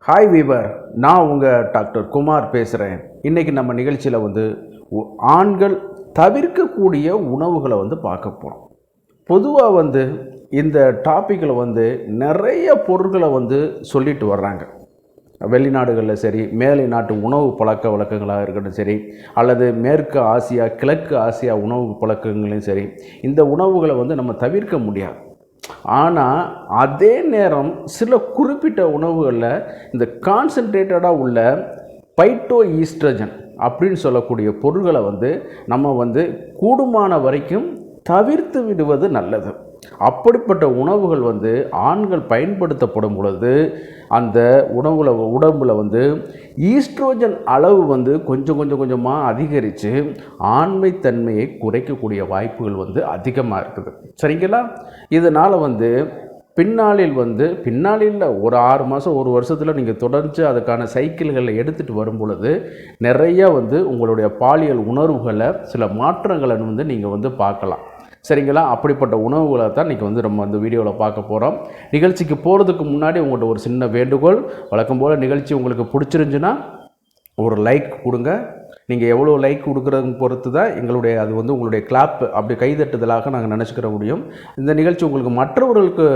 Hi viewer, நான் உங்கள் doctor Kumar பேசுகிறேன். இன்றைக்கி நம்ம நிகழ்ச்சியில் ஆண்கள் தவிர்க்கக்கூடிய உணவுகளை பார்க்க போகிறோம். பொதுவாக இந்த டாப்பிக்கில் நிறைய பொருட்களை சொல்லிட்டு வர்றாங்க. வெளிநாடுகளில் சரி, மேலை நாட்டு உணவு பழக்க வழக்கங்களாக இருக்கட்டும் சரி, அல்லது மேற்கு ஆசியா கிழக்கு ஆசியா உணவு பழக்கங்களையும் சரி, இந்த உணவுகளை நம்ம தவிர்க்க முடியாது. ஆனால் அதே நேரம் சில குறிப்பிட்ட உணவுகளில் இந்த கான்சன்ட்ரேட்டடாக உள்ள பைட்டோ ஈஸ்ட்ரஜன் அப்படின்னு சொல்லக்கூடிய பொருள்களை நம்ம கூடுமான வரைக்கும் தவிர்த்து விடுவது நல்லது. அப்படிப்பட்ட உணவுகள் ஆண்கள் பயன்படுத்தப்படும் பொழுது அந்த உடம்புல ஈஸ்ட்ரோஜன் அளவு கொஞ்சம் கொஞ்சமாக அதிகரித்து ஆண்மைத்தன்மையை குறைக்கக்கூடிய வாய்ப்புகள் அதிகமாக இருக்குது. சரிங்களா? இதனால் பின்னாளில் ஒரு 6 மாதம் 1 வருஷத்தில் நீங்கள் தொடர்ந்து அதுக்கான சைக்கிள்களை எடுத்துகிட்டு வரும் பொழுது நிறைய உங்களுடைய பாலியல் உணர்வுகளை சில மாற்றங்களை நீங்கள் பார்க்கலாம். சரிங்களா? அப்படிப்பட்ட உணவுகளை தான் இன்றைக்கி நம்ம வீடியோவில் பார்க்க போகிறோம். நிகழ்ச்சிக்கு போகிறதுக்கு முன்னாடி உங்கள்கிட்ட ஒரு சின்ன வேண்டுகோள். வழக்கம் போல் நிகழ்ச்சி உங்களுக்கு பிடிச்சிருந்துச்சுன்னா ஒரு லைக் கொடுங்க. நீங்கள் எவ்வளோ லைக் கொடுக்குறதுன்னு பொறுத்து தான் எங்களுடைய உங்களுடைய கிளாப் அப்படி கைதட்டுதலாக நாங்கள் நினச்சிக்கிற முடியும். இந்த நிகழ்ச்சி உங்களுக்கு மற்றவர்களுக்கு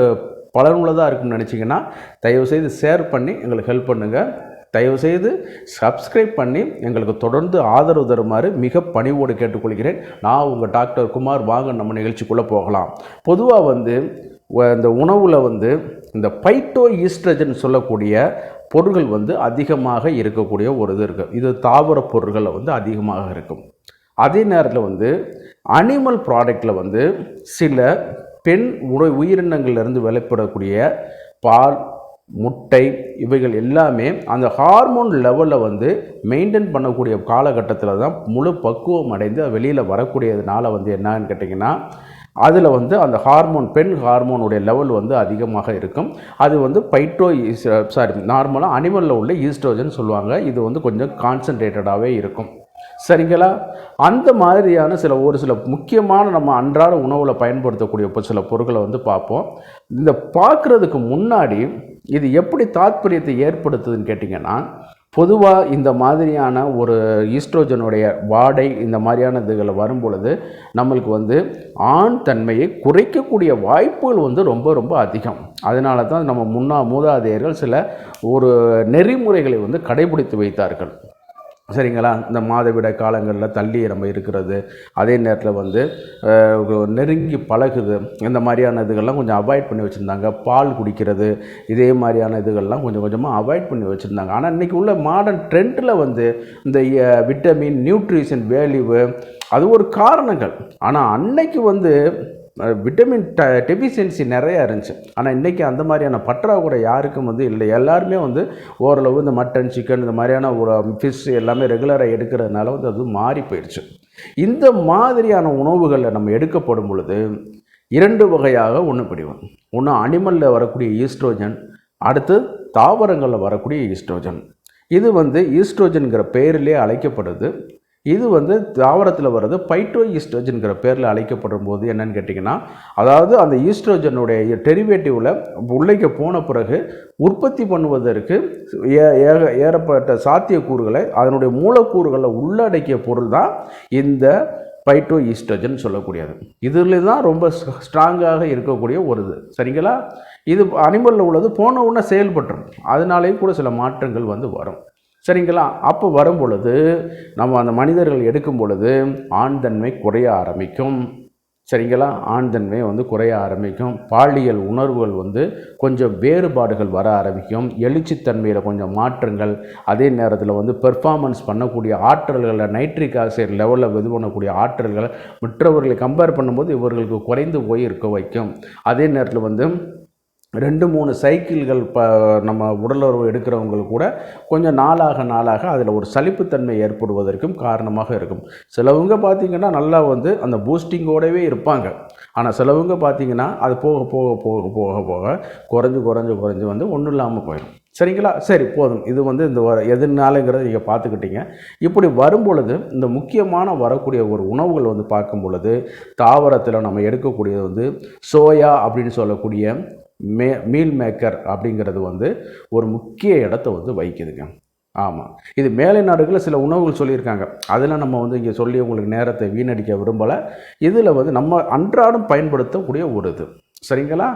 பலனுள்ளதாக இருக்குன்னு நினச்சிங்கன்னா தயவுசெய்து ஷேர் பண்ணி எங்களுக்கு ஹெல்ப் பண்ணுங்கள். தயவுசெய்து சப்ஸ்கிரைப் பண்ணி எங்களுக்கு தொடர்ந்து ஆதரவு தருமாறு மிக பணிவோடு கேட்டுக்கொள்கிறேன். நான் உங்கள் டாக்டர் குமார். வாங்க நம்ம நிகழ்ச்சிக்குள்ளே போகலாம். பொதுவாக இந்த உணவில் இந்த பைட்டோ ஈஸ்ட்ரஜன் சொல்லக்கூடிய பொருள்கள் அதிகமாக இருக்கக்கூடிய ஒரு இது இருக்குது. இது தாவர பொருள்களில் அதிகமாக இருக்கும். அதே நேரத்தில் அனிமல் ப்ராடக்டில் சில பெண் உயிரினங்கள்லேருந்து வெளிப்படக்கூடிய பால், முட்டை இவைகள் எல்லாமே அந்த ஹார்மோன் லெவலில் மெயின்டைன் பண்ணக்கூடிய காலகட்டத்தில் தான் முழு பக்குவம் அடைந்து வெளியில் வரக்கூடியதுனால என்னன்னு கேட்டிங்கன்னா அதில் அந்த ஹார்மோன் பெண் ஹார்மோனுடைய லெவல் அதிகமாக இருக்கும். அது பைட்டோ நார்மலாக அனிமலில் உள்ள ஈஸ்ட்ரோஜன் சொல்லுவாங்க. இது கொஞ்சம் கான்சன்ட்ரேட்டடாகவே இருக்கும். சரிங்களா? அந்த மாதிரியான ஒரு சில முக்கியமான நம்ம அன்றாட உணவில் பயன்படுத்தக்கூடிய சில பொருட்களை பார்ப்போம். இந்த பார்க்குறதுக்கு முன்னாடி இது எப்படி தாத்பரியத்தை ஏற்படுத்துதுன்னு கேட்டிங்கன்னா, பொதுவாக இந்த மாதிரியான ஒரு ஈஸ்ட்ரோஜனுடைய வாடை இந்த மாதிரியான இதுகளை வரும் பொழுது நம்மளுக்கு ஆண் தன்மையை குறைக்கக்கூடிய வாய்ப்புகள் ரொம்ப ரொம்ப அதிகம். அதனால தான் நம்ம மூதாதையர்கள் சில ஒரு நெறிமுறைகளை கடைபிடித்து வைத்தார்கள். சரிங்களா? இந்த மாதவிடாய் காலங்களில் தள்ளி நம்ம இருக்கிறது, அதே நேரத்தில் நெருங்கி பழகுது, இந்த மாதிரியான இதுகள்லாம் கொஞ்சம் அவாய்ட் பண்ணி வச்சுருந்தாங்க. பால் குடிக்கிறது, இதே மாதிரியான இதுகள்லாம் கொஞ்சம் கொஞ்சமாக அவாய்ட் பண்ணி வச்சுருந்தாங்க. ஆனால் இன்றைக்கி உள்ள மாடர்ன் ட்ரெண்டில் இந்த விட்டமின், நியூட்ரிஷன் வேல்யூவு அது ஒரு காரணங்கள். ஆனால் அன்னைக்கு விட்டமின் டெஃபிஷியன்சி நிறையா இருந்துச்சு. ஆனால் இன்றைக்கி அந்த மாதிரியான பற்றாக்குறை யாருக்கும் இல்லை. எல்லாருமே ஓரளவு இந்த மட்டன், சிக்கன் இந்த மாதிரியான ஒரு ஃபிஷ் எல்லாமே ரெகுலராக எடுக்கிறதுனால அது மாறி போயிடுச்சு. இந்த மாதிரியான உணவுகளில் நம்ம எடுக்கப்படும் பொழுது 2 வகையாக பிடிவோம். ஒன்று அனிமலில் வரக்கூடிய ஈஸ்ட்ரோஜன், அடுத்து தாவரங்களில் வரக்கூடிய ஈஸ்ட்ரோஜன். இது ஈஸ்ட்ரோஜன்கிற பெயரிலே அழைக்கப்படுது. இது தாவரத்தில் வர்றது பைட்டோ ஈஸ்ட்ரோஜன்கிற பேரில் அழைக்கப்படும் போது என்னன்னு கேட்டிங்கன்னா, அதாவது அந்த ஈஸ்ட்ரோஜனுடைய டெரிவேட்டிவில் உள்ளே போன பிறகு உற்பத்தி பண்ணுவதற்கு ஏறப்பட்ட சாத்தியக்கூறுகளை அதனுடைய மூலக்கூறுகளில் உள்ளடக்கிய பொருள் தான் இந்த பைட்டோ ஈஸ்ட்ரோஜன் சொல்லக்கூடியது. இதில் தான் ரொம்ப ஸ்ட்ராங்காக இருக்கக்கூடிய ஒரு இது. சரிங்களா? இது அனிமலில் உள்ளது போன உடனே செயல்பட்டுரும். அதனாலேயும் கூட சில மாற்றங்கள் வரும். சரிங்களா? அப்போ வரும் பொழுது நம்ம அந்த மனிதர்கள் எடுக்கும் பொழுது ஆண் தன்மை குறைய ஆரம்பிக்கும். சரிங்களா? ஆண் தன்மை குறைய ஆரம்பிக்கும். பாலியல் உணர்வுகள் கொஞ்சம் வேறுபாடுகள் வர ஆரம்பிக்கும். எழுச்சித்தன்மையில் கொஞ்சம் மாற்றங்கள், அதே நேரத்தில் பெர்ஃபார்மன்ஸ் பண்ணக்கூடிய ஆற்றல்களில் நைட்ரிக் ஆக்சைடு லெவலில் இது பண்ணக்கூடிய ஆற்றல்கள் மற்றவர்களை கம்பேர் பண்ணும்போது இவர்களுக்கு குறைந்து போய் இருக்க வைக்கும். அதே நேரத்தில் 2-3 சைக்கிள்கள் நம்ம உடலுறவு எடுக்கிறவங்களுக்கு கூட கொஞ்சம் நாளாக அதில் ஒரு சலிப்புத்தன்மை ஏற்படுவதற்கும் காரணமாக இருக்கும். சிலவங்க பார்த்திங்கன்னா நல்லா அந்த பூஸ்டிங்கோடவே இருப்பாங்க. ஆனால் சிலவங்க பார்த்திங்கன்னா அது போக போக போக போக போக குறைஞ்சு ஒன்றும் இல்லாமல் போயிடும். சரிங்களா? சரி, போதும். இது இந்த எதுனாலங்கிறத நீங்கள் பார்த்துக்கிட்டீங்க. இப்படி வரும் பொழுது இந்த முக்கியமான வரக்கூடிய ஒரு உணவுகள் பார்க்கும் பொழுது தாவரத்தில் நம்ம எடுக்கக்கூடியது சோயா அப்படின்னு சொல்லக்கூடிய மீல் மேக்கர் அப்படிங்கிறது வந்து ஒரு முக்கிய இடத்த வந்து வகிக்குதுங்க. ஆமாம், இது மேலை நாடுகளில் சில உணவுகள் சொல்லியிருக்காங்க. அதில் நம்ம வந்து இங்கே சொல்லி உங்களுக்கு நேரத்தை வீணடிக்க விரும்பலை. இதில் வந்து நம்ம அன்றாடம் பயன்படுத்தக்கூடிய ஒரு இது, சரிங்களா?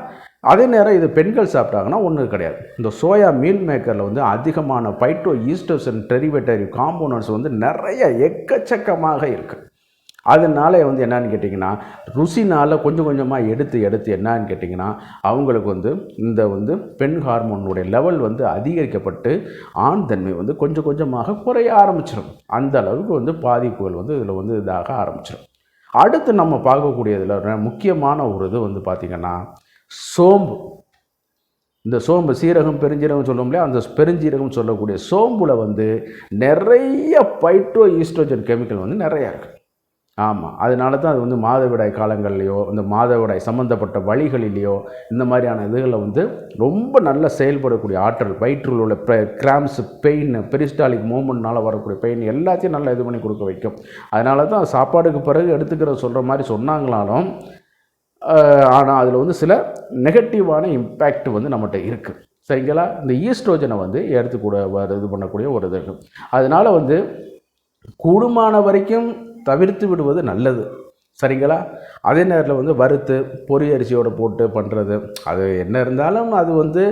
அதே நேரம் இது பெண்கள் சாப்பிட்டாங்கன்னா ஒன்றும் கிடையாது. இந்த சோயா மீல் மேக்கரில் வந்து அதிகமான பைட்டோ ஈஸ்டோசன் டெரிவேட்டரி காம்போனன்ட்ஸ் வந்து நிறைய எக்கச்சக்கமாக இருக்குது. அதனால வந்து என்னன்னு கேட்டிங்கன்னா, ருசினால் கொஞ்சம் கொஞ்சமாக எடுத்து என்னான்னு கேட்டிங்கன்னா, அவங்களுக்கு வந்து இந்த வந்து பெண் ஹார்மோனுடைய லெவல் வந்து அதிகரிக்கப்பட்டு ஆண் தன்மை வந்து கொஞ்சம் கொஞ்சமாக குறைய ஆரம்பிச்சிடும். அந்த அளவுக்கு வந்து பாதிப்புகள் வந்து இதில் வந்து இதாக ஆரம்பிச்சிடும். அடுத்து நம்ம பார்க்கக்கூடியதில் முக்கியமான ஒரு இது வந்து பார்த்திங்கன்னா சோம்பு. இந்த சோம்பு, சீரகம் பெருஞ்சீரகம் சொல்லுவோம் இல்லையா, அந்த பெருஞ்சீரகம் சொல்லக்கூடிய சோம்புல வந்து நிறைய பைட்டோ ஈஸ்ட்ரோஜன் கெமிக்கல் வந்து நிறையா இருக்குது. ஆமாம், அதனால தான் அது வந்து மாதவிடாய் காலங்கள்லையோ இந்த மாதவிடாய் சம்மந்தப்பட்ட வழிகளிலேயோ இந்த மாதிரியான இதுகளில் வந்து ரொம்ப நல்ல செயல்படக்கூடிய ஆற்றல், வயிற்றில் உள்ள கிராம்ஸ், பெயின், பெரிஸ்டாலிக் மூமெண்ட்னால் வரக்கூடிய பெயின் எல்லாத்தையும் நல்லா இது பண்ணி கொடுக்க வைக்கும். அதனால தான் சாப்பாடுக்கு பிறகு எடுத்துக்கிற சொல்கிற மாதிரி சொன்னாங்களாலும், ஆனால் அதில் வந்து சில நெகட்டிவான இம்பேக்ட் வந்து நம்மகிட்ட இருக்குது, சரிங்களா? இந்த ஈஸ்ட்ரோஜனை வந்து எடுத்துக்கூட இது பண்ணக்கூடிய ஒரு இது இருக்குது. அதனால் வந்து கூடுமான வரைக்கும் தவிர்த்து விடுவது நல்லது, சரிங்களா? அதே நேரத்தில் வந்து வறுத்து பொரி அரிசியோடு போட்டு பண்ணுறது, அது என்ன இருந்தாலும் அது வந்து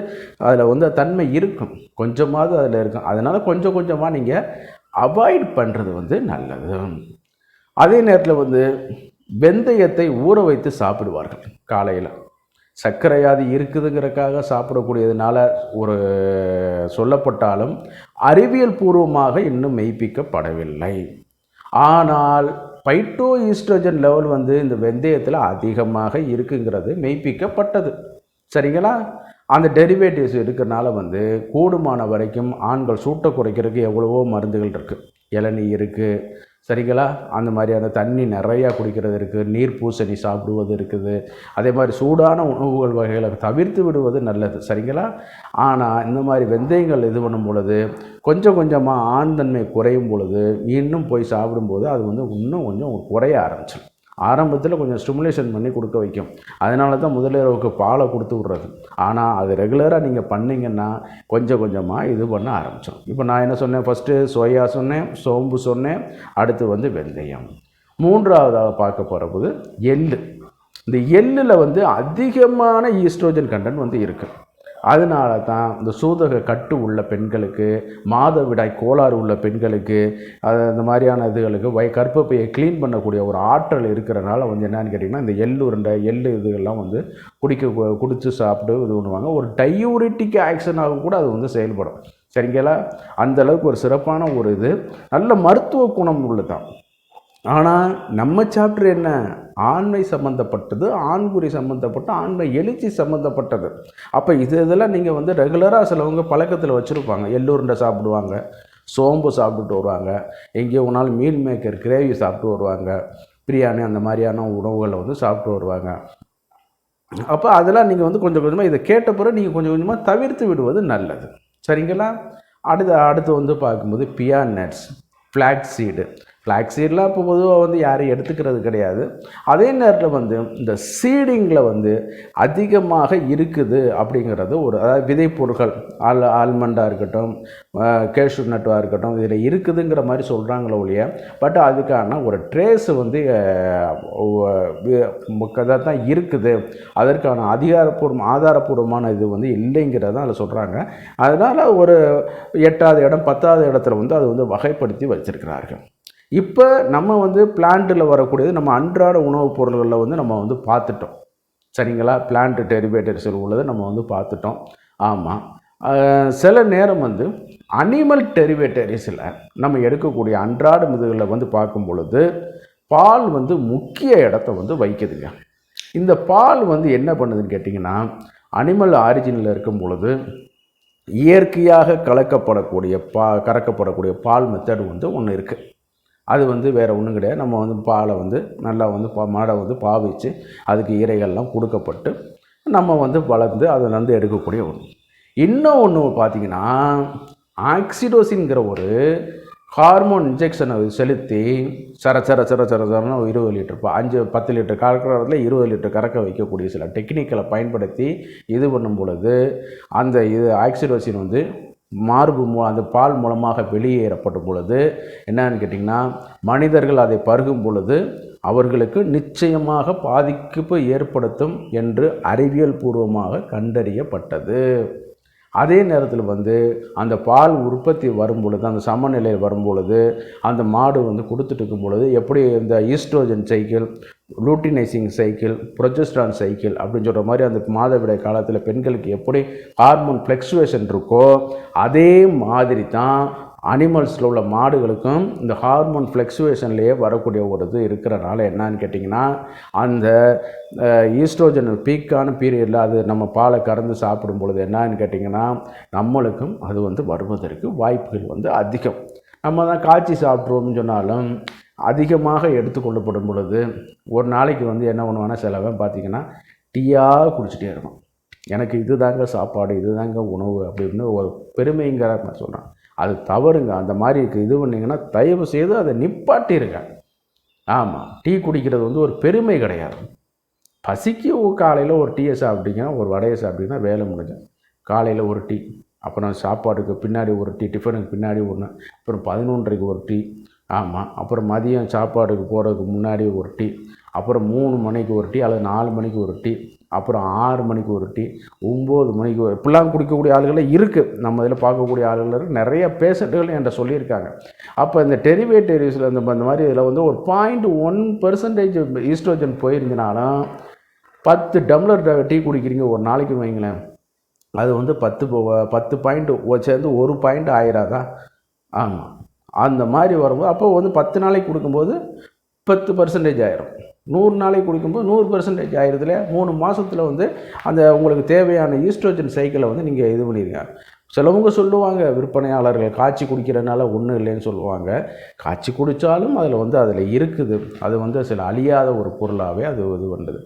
அதில் வந்து தன்மை இருக்கும், கொஞ்சமாவது அதில் இருக்கும். அதனால் கொஞ்சம் கொஞ்சமாக நீங்கள் அவாய்ட் பண்ணுறது வந்து நல்லது. அதே நேரத்தில் வந்து வெந்தயத்தை ஊற வைத்து சாப்பிடுவார்கள் காலையில். சர்க்கரையாதி இருக்குதுங்கிறதுக்காக சாப்பிடக்கூடியதுனால ஒரு சொல்லப்பட்டாலும் அறிவியல் பூர்வமாக இன்னும் மெய்ப்பிக்கப்படவில்லை. ஆனால் பைட்டோ ஈஸ்ட்ரோஜன் லெவல் வந்து இந்த வெந்தயத்தில் அதிகமாக இருக்குங்கிறது மெய்ப்பிக்கப்பட்டது, சரிங்களா? அந்த டெரிவேட்டிவ்ஸ் இருக்கிறனால வந்து கூடுமான வரைக்கும் ஆண்கள் சூட்டை குறைக்கிறதுக்கு எவ்வளவோ மருந்துகள் இருக்குது. இளநீ இருக்குது, சரிங்களா? அந்த மாதிரியான தண்ணி நிறையா குடிக்கிறது இருக்குது, நீர் பூசணி சாப்பிடுவது இருக்குது. அதே மாதிரி சூடான உணவுகள் வகைகளை தவிர்த்து விடுவது நல்லது, சரிங்களா? ஆனால் இந்த மாதிரி வெந்தயங்கள் இது பண்ணும் பொழுது கொஞ்சம் கொஞ்சமாக ஆண் தன்மை குறையும் பொழுது இன்னும் போய் சாப்பிடும்போது அது வந்து இன்னும் கொஞ்சம் குறைய ஆரம்பிச்சிடும். ஆரம்பத்தில் கொஞ்சம் ஸ்டிமுலேஷன் பண்ணி கொடுக்க வைக்கும். அதனால தான் முதலிரவுக்கு பாலை கொடுத்து விட்றது. ஆனால் அது ரெகுலராக நீங்கள் பண்ணிங்கன்னா கொஞ்சம் கொஞ்சமாக இது பண்ண ஆரம்பித்தோம். இப்போ நான் என்ன சொன்னேன், ஃபஸ்ட்டு சோயா சொன்னேன், சோம்பு சொன்னேன், அடுத்து வந்து வெந்தயம். மூன்றாவதாக பார்க்க போகிறபோது எள்ளு. இந்த எள்ளில் வந்து அதிகமான ஈஸ்ட்ரோஜன் கண்டென்ட் வந்து இருக்குது. அதனால தான் இந்த சூதக கட்டு உள்ள பெண்களுக்கு, மாதவிடாய் கோளாறு உள்ள பெண்களுக்கு, அந்த மாதிரியான இதுகளுக்கு கர்ப்பப்பையை க்ளீன் பண்ணக்கூடிய ஒரு ஆற்றல் இருக்கிறனால வந்து என்னன்னு கேட்டிங்கன்னா, இந்த எள்ளுருண்டை இதுகள்லாம் வந்து குடித்து சாப்பிட்டு இது பண்ணுவாங்க. ஒரு டையூரிட்டிக் ஆக்ஷனாக கூட அது வந்து செயல்படும், சரிங்களா? அந்தளவுக்கு ஒரு சிறப்பான ஒரு இது, நல்ல மருத்துவ குணம் உள்ளதான். ஆனால் நம்ம சாப்டர் என்ன, ஆண்மை சம்மந்தப்பட்டது, ஆண்குறி சம்மந்தப்பட்ட, ஆண்மை எழுச்சி சம்மந்தப்பட்டது. அப்போ இதெல்லாம் நீங்கள் வந்து ரெகுலராக சிலவங்க பழக்கத்தில் வச்சுருப்பாங்க. எள்ளூருண்டை சாப்பிடுவாங்க, சோம்பு சாப்பிட்டுட்டு வருவாங்க, எங்கேயோ ஒரு நாள் மீல் மேக்கர் கிரேவி சாப்பிட்டு வருவாங்க, பிரியாணி அந்த மாதிரியான உணவுகளை வந்து சாப்பிட்டு வருவாங்க. அப்போ அதெல்லாம் நீங்கள் வந்து கொஞ்சம் கொஞ்சமாக இதை கேட்ட பிறகு நீங்கள் கொஞ்சம் கொஞ்சமாக தவிர்த்து விடுவது நல்லது, சரிங்களா? அடுத்து வந்து பார்க்கும்போது பியா நட்ஸ், ஃப்ளாக்ஸீடு. ஃப்ளாக்ஸீட்லாம் இப்போ பொதுவாக வந்து யாரும் எடுத்துக்கிறது கிடையாது. அதே நேரத்தில் வந்து இந்த சீடிங்கில் வந்து அதிகமாக இருக்குது அப்படிங்கிறது ஒரு, அதாவது விதைப்பொருட்கள், ஆல்மண்டாக இருக்கட்டும், கேஷ்யூ நட்டாக இருக்கட்டும், இதில் இருக்குதுங்கிற மாதிரி சொல்கிறாங்களோ ஒழிய, பட் அதுக்கான ஒரு ட்ரேஸ் வந்து தான் இருக்குது, அதற்கான ஆதாரப்பூர்வமான இது வந்து இல்லைங்கிறத அதில் சொல்கிறாங்க. அதனால் ஒரு 8வது இடம் 10வது இடத்துல வந்து அது வந்து வகைப்படுத்தி வச்சிருக்கிறார்கள். இப்போ நம்ம வந்து பிளான்ட்டில் வரக்கூடியது நம்ம அன்றாட உணவுப் பொருள்களில் வந்து நம்ம வந்து பார்த்துட்டோம், சரிங்களா? பிளான்ட் டெரிவேட்டிவ்ஸ் உள்ளதை நம்ம வந்து பார்த்துட்டோம். ஆமாம், சில நேரம் வந்து அனிமல் டெரிவேட்டரிஸில் நம்ம எடுக்கக்கூடிய அன்றாட இதுகளில் வந்து பார்க்கும் பொழுது பால் வந்து முக்கிய இடத்த வந்து வைக்குதுங்க. இந்த பால் வந்து என்ன பண்ணுதுன்னு கேட்டிங்கன்னா, அனிமல் ஆரிஜினில் இருக்கும் பொழுது இயற்கையாக கறக்கப்படக்கூடிய பால் மெத்தட் வந்து ஒன்று இருக்குது. அது வந்து வேறு ஒன்றும் கிடையாது. நம்ம வந்து பாலை வந்து நல்லா வந்து மாடை வந்து பாவிச்சு அதுக்கு இறைகள்லாம் கொடுக்கப்பட்டு நம்ம வந்து வளர்ந்து அதில் வந்து எடுக்கக்கூடிய ஒன்று. இன்னும் ஒன்று பார்த்திங்கன்னா, ஆக்சிடோசின்கிற ஒரு ஹார்மோன் இன்ஜெக்ஷனை செலுத்தி சரன்னு 20 லிட்டர் 10 லிட்டர் கறக்கிறதுல 20 லிட்டர் கறக்க வைக்கக்கூடிய சில டெக்னிக்கலை பயன்படுத்தி இது பண்ணும் பொழுது அந்த ஆக்சிடோசின் வந்து மார்பு அந்த பால் மூலமாக வெளியேறப்படும் பொழுது என்னன்னு கேட்டிங்கன்னா மனிதர்கள் அதை பருகும் பொழுது அவர்களுக்கு நிச்சயமாக பாதிப்பு ஏற்படுத்தும் என்று அறிவியல் பூர்வமாக கண்டறியப்பட்டது. அதே நேரத்தில் வந்து அந்த பால் உற்பத்தி வரும் பொழுது அந்த சமநிலையில் வரும் பொழுது அந்த மாடு வந்து கொடுத்துட்டு இருக்கும் பொழுது எப்படி இந்த oestrogen cycle, luteinising cycle, progesterone cycle அப்படின்னு சொல்கிற மாதிரி அந்த மாதவிடாய் காலத்தில் பெண்களுக்கு எப்படி ஹார்மோன் ஃப்ளக்சுவேஷன் இருக்கோ அதே மாதிரி தான் அனிமல்ஸில் உள்ள மாடுகளுக்கும் இந்த ஹார்மோன் ஃப்ளக்சுவேஷன்லேயே வரக்கூடிய ஒரு இது இருக்கிறனால என்னன்னு கேட்டிங்கன்னா அந்த ஈஸ்ட்ரோஜன் பீக்கான பீரியடில் அது நம்ம பாலை கறந்து சாப்பிடும் பொழுது என்னன்னு கேட்டிங்கன்னா நம்மளுக்கும் அது வந்து வருவதற்கு வாய்ப்புகள் வந்து அதிகம். நம்ம தான் காய்ச்சி சாப்பிட்ருவோம்னு சொன்னாலும் அதிகமாக எடுத்துக்கொள்ளப்படும் பொழுது ஒரு நாளைக்கு வந்து என்ன பண்ணுவானா சிலவன் பார்த்திங்கன்னா டீயாக குடிச்சிட்டே இருக்கும். எனக்கு இது தாங்க சாப்பாடு, இது தாங்க உணவு அப்படின்னு ஒரு பெருமைங்கிற மாதிரி சொல்கிறான். அது தவறுங்க. அந்த மாதிரி இது பண்ணிங்கன்னா தயவு செய்து அதை நிப்பாட்டிருங்க. ஆமாம், டீ குடிக்கிறது வந்து ஒரு பெருமை கிடையாது. பசிக்கு காலையில் ஒரு டீயை சாப்பிட்டீங்கன்னா ஒரு வடையை சாப்பிட்டீங்கன்னா வேலை முடிஞ்சு. காலையில் ஒரு டீ, அப்புறம் சாப்பாடுக்கு பின்னாடி ஒரு டீ, டிஃபனுக்கு பின்னாடி ஒன்று, அப்புறம் 11:30க்கு ஒரு டீ, ஆமாம், அப்புறம் மதியம் சாப்பாடுக்கு போகிறதுக்கு முன்னாடி ஒரு டீ, அப்புறம் 3 மணிக்கு ஒரு டீ அல்லது 4 மணிக்கு ஒரு டீ, அப்புறம் 6 மணிக்கு ஒரு டீ, 9 மணிக்கு ஒரு இப்படிலாம் குடிக்கக்கூடிய ஆளுகளே இருக்குது. நம்ம இதில் பார்க்கக்கூடிய ஆளுகள் நிறைய பேஷண்ட்டுகள் என்கிட்ட சொல்லியிருக்காங்க. அப்போ இந்த டெரிவேட்டிவ்ஸில் இந்த மாதிரி இதில் வந்து ஒரு 0.1% ஈஸ்ட்ரோஜன் போயிருந்தனாலும் 10 டம்ளர் டீ குடிக்கிறீங்க ஒரு நாளைக்கு வைங்களேன், அது வந்து 10 பாயிண்ட் சேர்ந்து 1 பாயிண்ட் ஆயிராதா? ஆமாம், அந்த மாதிரி வரும்போது அப்போ வந்து 10 நாளைக்கு கொடுக்கும்போது 10% ஆயிரும். 100 நாளைக்கு குடிக்கும்போது 100% ஆயிரத்துல 3 மாதத்தில் வந்து அந்த உங்களுக்கு தேவையான ஈஸ்ட்ரோஜன் சைக்கிளை வந்து நீங்கள் இது பண்ணிடுங்க. சிலவங்க சொல்லுவாங்க விற்பனையாளர்கள் காய்ச்சி குடிக்கிறதுனால ஒன்றும் இல்லைன்னு சொல்லுவாங்க. காய்ச்சி குடித்தாலும் அதில் இருக்குது. அது வந்து சில அழியாத ஒரு பொருளாகவே அது இது பண்ணுறது.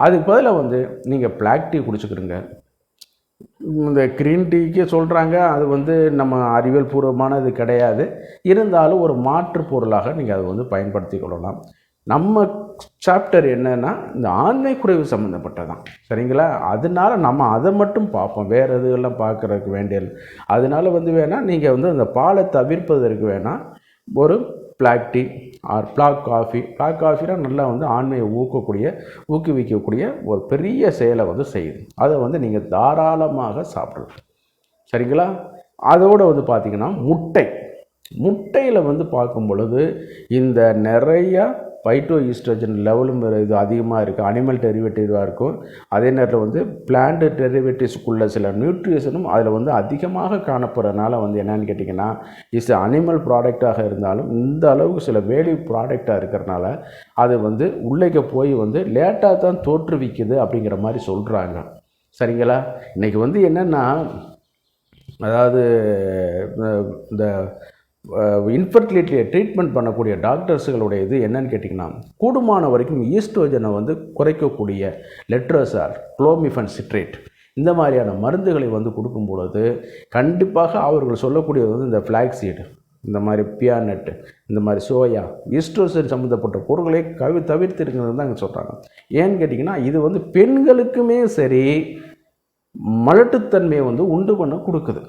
அதுக்கு பதிலாக வந்து நீங்கள் பிளாக் டீ குடிச்சுக்கிடுங்க. இந்த க்ரீன் டீக்கே சொல்கிறாங்க, அது வந்து நம்ம அறிவியல் பூர்வமானது கிடையாது. இருந்தாலும் ஒரு மாற்று பொருளாக நீங்கள் அதை வந்து பயன்படுத்தி கொள்ளலாம். நம்ம சாப்டர் என்னென்னா இந்த ஆண்மை குறைவு சம்மந்தப்பட்டதான், சரிங்களா? அதனால நம்ம அதை மட்டும் பார்ப்போம், வேறு எதுவெல்லாம் பார்க்குறதுக்கு வேண்டியது. அதனால வந்து வேணால் நீங்கள் வந்து அந்த பாலை தவிர்ப்பதற்கு வேணால் ஒரு பிளாக் டீ ஆர் பிளாக் காஃபினா நல்லா வந்து ஆண்மையை ஊக்குவிக்கக்கூடிய ஒரு பெரிய செயலை வந்து செய்யுது. அதை வந்து நீங்கள் தாராளமாக சாப்பிடலாம், சரிங்களா? அதோடு வந்து பார்த்திங்கன்னா முட்டையில் வந்து பார்க்கும் பொழுது இந்த நிறையா பைட்டோ ஈஸ்ட்ரோஜன் லெவலும் இது அதிகமாக இருக்குது. அனிமல் டெரிவேட்டிவாக இருக்கும். அதே நேரத்தில் வந்து பிளான்ட் டெரிவேட்டிவ்ஸ்க்குள்ள சில நியூட்ரிஷனும் அதில் வந்து அதிகமாக காணப்படுறதுனால வந்து என்னென்னு கேட்டிங்கன்னா இஸ் அனிமல் ப்ராடக்டாக இருந்தாலும் இந்த அளவுக்கு சில வேல்யூ ப்ராடக்டாக இருக்கிறனால அது வந்து உள்ளே போய் வந்து லேட்டாக தான் தோற்றுவிக்குது அப்படிங்கிற மாதிரி சொல்கிறாங்க, சரிங்களா? இன்றைக்கி வந்து என்னென்னா அதாவது இந்த இன்ஃபர்டிலிட்டியை ட்ரீட்மெண்ட் பண்ணக்கூடிய டாக்டர்ஸுகளுடைய இது என்னன்னு கேட்டிங்கன்னா கூடுமான வரைக்கும் ஈஸ்ட்ரோஜனை வந்து குறைக்கக்கூடிய லெட்ரோசால், குளோமிஃபன் சிட்ரேட் இந்த மாதிரியான மருந்துகளை வந்து கொடுக்கும் பொழுது கண்டிப்பாக அவர்கள் சொல்லக்கூடியது வந்து இந்த ஃப்ளாக்ஸீடு, இந்த மாதிரி பியானட்டு, இந்த மாதிரி சோயா, ஈஸ்ட்ரோஜன் சம்மந்தப்பட்ட பொருட்களை தவிர்த்திருக்கிறது தான் அங்கே சொல்கிறாங்க. ஏன்னு கேட்டிங்கன்னா இது வந்து பெண்களுக்குமே சரி மலட்டுத்தன்மையை வந்து உண்டு பண்ண கொடுக்குது.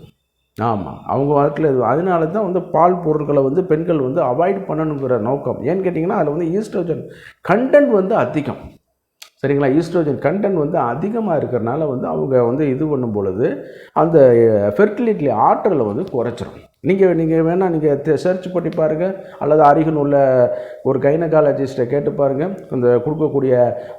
ஆமாம், அவங்க வாழ்க்கையில் அதனால தான் வந்து பால் பொருட்களை வந்து பெண்கள் வந்து அவாய்ட் பண்ணணுங்கிற நோக்கம். ஏன்னு கேட்டிங்கன்னா அதில் வந்து ஈஸ்ட்ரோஜன் கண்டென்ட் வந்து அதிகம், சரிங்களா? ஈஸ்ட்ரோஜன் கண்டென்ட் வந்து அதிகமாக இருக்கிறனால வந்து அவங்க வந்து இது பண்ணும் பொழுது அந்த ஃபெர்டிலிட்டி ஆற்றலை வந்து குறைச்சிரும். நீங்கள் வேணால் நீங்கள் சர்ச் பண்ணி பாருங்கள், அல்லது அருகில் உள்ள ஒரு கைனகாலஜிஸ்ட்டை கேட்டு பாருங்கள். இந்த கொடுக்கக்கூடிய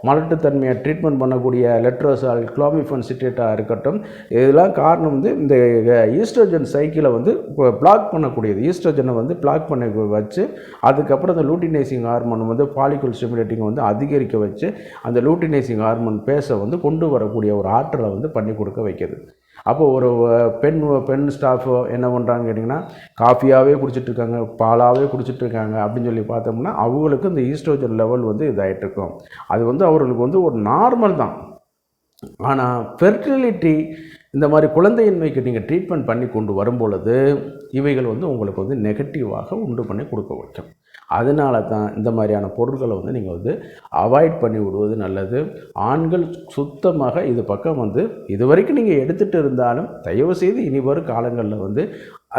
மலட்டுத்தன்மையை ட்ரீட்மெண்ட் பண்ணக்கூடிய லெட்ரோசால், குளோமிஃபன் சிட்ரேட்டாக இருக்கட்டும், இதெல்லாம் காரணம் வந்து இந்த ஈஸ்ட்ரோஜன் சைக்கிளை வந்து பிளாக் பண்ணக்கூடியது. ஈஸ்ட்ரோஜனை வந்து பிளாக் பண்ண வச்சு அதுக்கப்புறம் அந்த லூட்டினைசிங் ஹார்மோன் வந்து பாலிகுல் ஸ்டிமுலேட்டிங் வந்து அதிகரிக்க வச்சு அந்த லூட்டினைசிங் ஹார்மோன் பேஸை வந்து கொண்டு வரக்கூடிய ஒரு ஆற்றலை வந்து பண்ணி கொடுக்க வைக்கிது. அப்போ ஒரு பெண் ஸ்டாஃபோ என்ன பண்ணுறாங்கன்னு கேட்டிங்கன்னா காஃபியாகவே குடிச்சிட்ருக்காங்க, பாலாகவே குடிச்சிட்ருக்காங்க அப்படின்னு சொல்லி பார்த்தோம்னா அவங்களுக்கு இந்த ஈஸ்ட்ரோஜன் லெவல் வந்து இதாகிட்ருக்கும். அது வந்து அவர்களுக்கு வந்து ஒரு நார்மல் தான். ஆனால் ஃபெர்டிலிட்டி இந்த மாதிரி குழந்தையின்மைக்கு நீங்கள் ட்ரீட்மெண்ட் பண்ணி கொண்டு வரும்பொழுது இவைகள் வந்து உங்களுக்கு வந்து நெகட்டிவாக உண்டு பண்ணி கொடுக்க வைக்கும். அதனால தான் இந்த மாதிரியான பொருட்களை வந்து நீங்கள் வந்து அவாய்ட் பண்ணி விடுவது நல்லது. ஆண்கள் சுத்தமாக இது பக்கம் வந்து இது வரைக்கும் நீங்கள் எடுத்துகிட்டு இருந்தாலும் தயவுசெய்து இனி வரும் காலங்களில் வந்து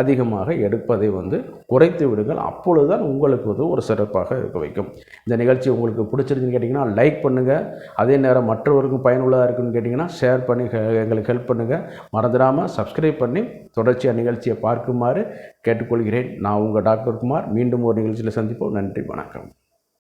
அதிகமாக எடுப்பதை வந்து குறைத்து விடுங்கள். அப்பொழுது தான் உங்களுக்கு வந்து ஒரு சிறப்பாக இருக்க வைக்கும். இந்த நிகழ்ச்சி உங்களுக்கு பிடிச்சிருக்குன்னு கேட்டிங்கன்னா லைக் பண்ணுங்கள். அதே நேரம் மற்றவருக்கும் பயனுள்ளதாக இருக்குன்னு கேட்டிங்கன்னா ஷேர் பண்ணி எங்களுக்கு ஹெல்ப் பண்ணுங்கள். மறந்துடாமல் சப்ஸ்கிரைப் பண்ணி தொடர்ச்சியாக நிகழ்ச்சியை பார்க்குமாறு கேட்டுக்கொள்கிறேன். நான் உங்கள் டாக்டர் குமார். மீண்டும் ஒரு நிகழ்ச்சியில் சந்திப்போம். நன்றி, வணக்கம்.